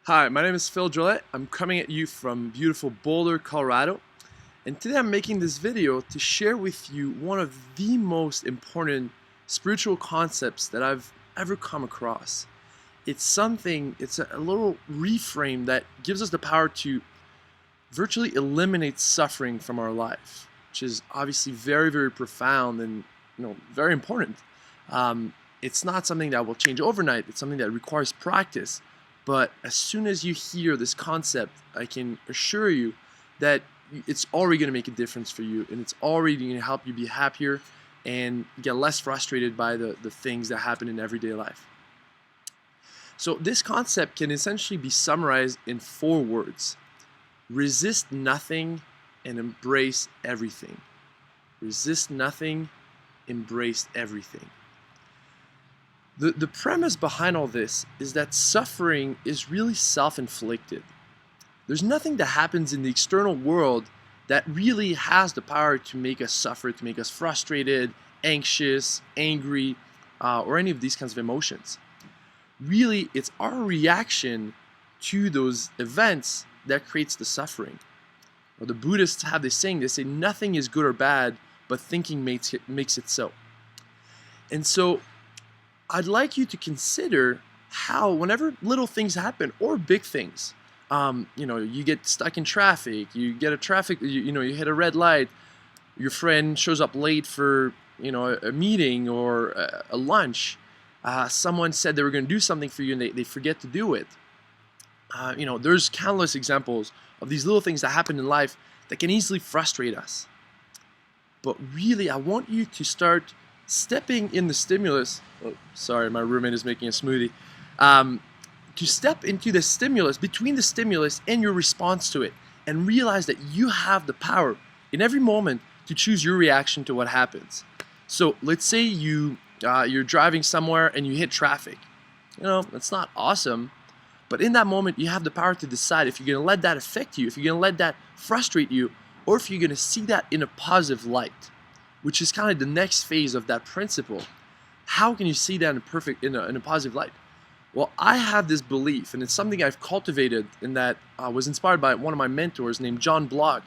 Hi, my name is Phil Gillette. I'm coming at you from beautiful Boulder, Colorado. And today I'm making this video to share with you one of the most important spiritual concepts that I've ever come across. It's a little reframe that gives us the power to virtually eliminate suffering from our life, which is obviously very, very profound and very important. It's not something that will change overnight. It's something that requires practice. But as soon as you hear this concept, I can assure you that it's already going to make a difference for you, and it's already going to help you be happier and get less frustrated by the things that happen in everyday life. So this concept can essentially be summarized in 4 words. Resist nothing and embrace everything. Resist nothing, embrace everything. The premise behind all this is that suffering is really self-inflicted. There's nothing that happens in the external world that really has the power to make us suffer, to make us frustrated, anxious, angry, or any of these kinds of emotions. Really, it's our reaction to those events that creates the suffering. Or the Buddhists have this saying, they say nothing is good or bad, but thinking makes it so. And so I'd like you to consider how whenever little things happen or big things, you get stuck in traffic, you hit a red light, your friend shows up late for, a meeting or a lunch, someone said they were going to do something for you and they forget to do it. There's countless examples of these little things that happen in life that can easily frustrate us. But really, I want you to start stepping in the stimulus. Oh, sorry, my roommate is making a smoothie. To step into the stimulus, between the stimulus and your response to it, and realize that you have the power in every moment to choose your reaction to what happens. So let's say you're driving somewhere and you hit traffic. That's not awesome, but in that moment you have the power to decide if you're going to let that affect you, if you're going to let that frustrate you, or if you're going to see that in a positive light, which is kind of the next phase of that principle. How can you see that in a positive light? Well, I have this belief, and it's something I've cultivated, in that I was inspired by one of my mentors named John Block,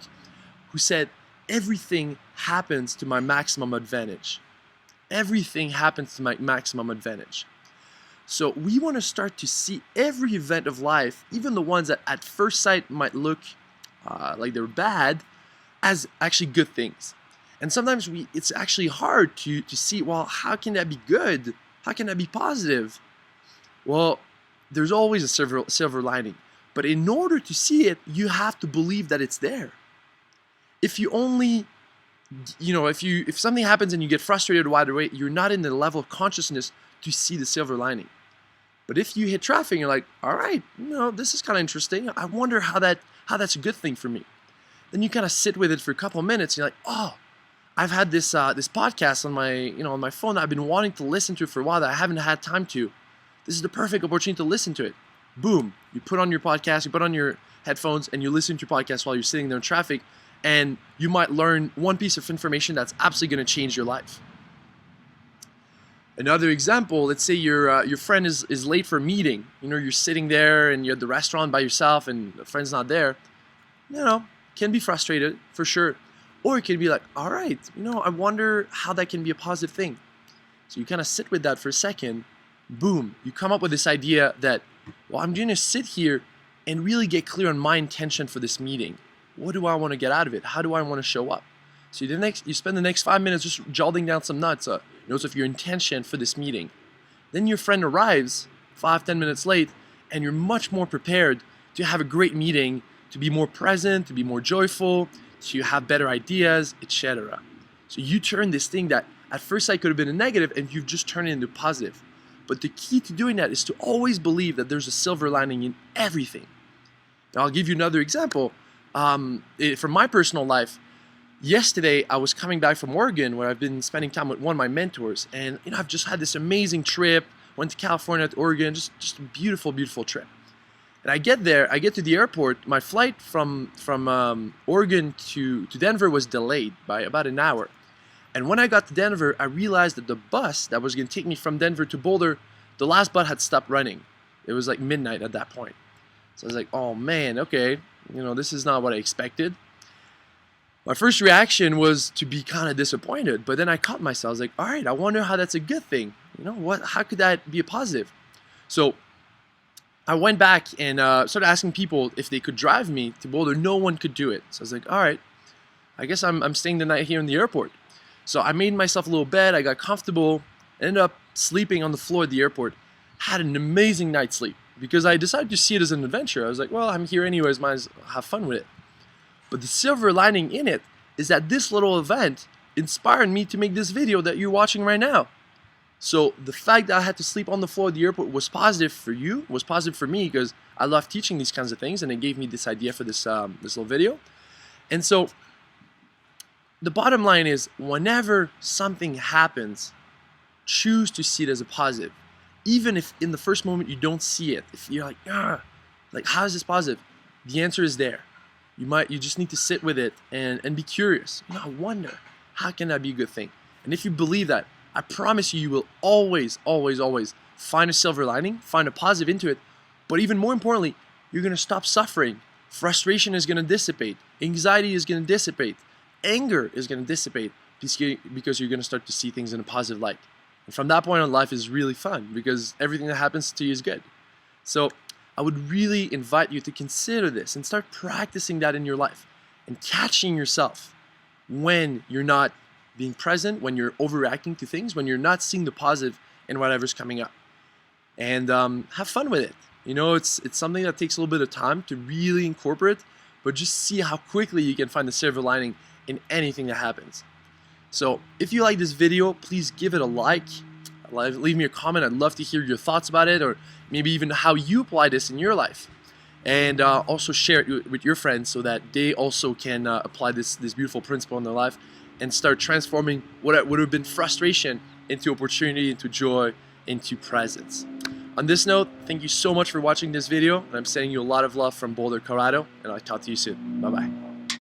who said, everything happens to my maximum advantage. Everything happens to my maximum advantage. So we want to start to see every event of life, even the ones that at first sight might look like they're bad, as actually good things. And sometimes it's actually hard to see, well, how can that be good? How can that be positive? Well, there's always a silver lining. But in order to see it, you have to believe that it's there. If you only, if something happens and you get frustrated right away, you're not in the level of consciousness to see the silver lining. But if you hit traffic, you're like, all right, this is kind of interesting. I wonder how that's a good thing for me. Then you kind of sit with it for a couple of minutes. And you're like, oh, I've had this podcast on my phone that I've been wanting to listen to for a while that I haven't had time to. This is the perfect opportunity to listen to it. Boom! You put on your podcast, you put on your headphones, and you listen to your podcast while you're sitting there in traffic, and you might learn one piece of information that's absolutely going to change your life. Another example: let's say your friend is late for a meeting. You're sitting there and you're at the restaurant by yourself, and the friend's not there. Can be frustrated for sure. Or it can be like, all right, I wonder how that can be a positive thing. So you kind of sit with that for a second. Boom, you come up with this idea that, well, I'm going to sit here and really get clear on my intention for this meeting. What do I want to get out of it? How do I want to show up? So you spend the next 5 minutes just jotting down some notes of your intention for this meeting. Then your friend arrives 5-10 minutes late, and you're much more prepared to have a great meeting, to be more present, to be more joyful, to have better ideas, etc. So you turn this thing that at first sight could have been a negative, and you've just turned it into positive. But the key to doing that is to always believe that there's a silver lining in everything. Now, I'll give you another example. From my personal life, yesterday I was coming back from Oregon, where I've been spending time with one of my mentors, and I've just had this amazing trip. Went to California, to Oregon, just a beautiful, beautiful trip. And I get to the airport. My flight from Oregon to Denver was delayed by about an hour. And when I got to Denver, I realized that the bus that was going to take me from Denver to Boulder, the last bus had stopped running. It was like midnight at that point. So I was like, oh man, okay, this is not what I expected. My first reaction was to be kind of disappointed, but then I caught myself. I was like, all right, I wonder how that's a good thing. How could that be a positive? So I went back and started asking people if they could drive me to Boulder. No one could do it. So I was like, all right, I guess I'm staying the night here in the airport. So I made myself a little bed. I got comfortable, ended up sleeping on the floor at the airport. Had an amazing night's sleep because I decided to see it as an adventure. I was like, well, I'm here anyways, might as well have fun with it. But the silver lining in it is that this little event inspired me to make this video that you're watching right now. So the fact that I had to sleep on the floor of the airport was positive for you, was positive for me because I love teaching these kinds of things, and it gave me this idea for this little video. And so the bottom line is, whenever something happens, choose to see it as a positive. Even if in the first moment you don't see it, if you're like how is this positive? The answer is there. You just need to sit with it and be curious. I wonder, how can that be a good thing? And if you believe that, I promise you will always, always, always find a silver lining, find a positive into it. But even more importantly, you're going to stop suffering. Frustration is going to dissipate. Anxiety is going to dissipate. Anger is going to dissipate because you're going to start to see things in a positive light. And from that point on, life is really fun because everything that happens to you is good. So I would really invite you to consider this and start practicing that in your life and catching yourself when you're not being present, when you're overreacting to things, when you're not seeing the positive in whatever's coming up. And have fun with it. It's something that takes a little bit of time to really incorporate, but just see how quickly you can find the silver lining in anything that happens. So if you like this video, please give it a like. Leave me a comment. I'd love to hear your thoughts about it, or maybe even how you apply this in your life. And also share it with your friends so that they also can apply this beautiful principle in their life and start transforming what would have been frustration into opportunity, into joy, into presence. On this note, thank you so much for watching this video, and I'm sending you a lot of love from Boulder, Colorado, and I'll talk to you soon. Bye-bye.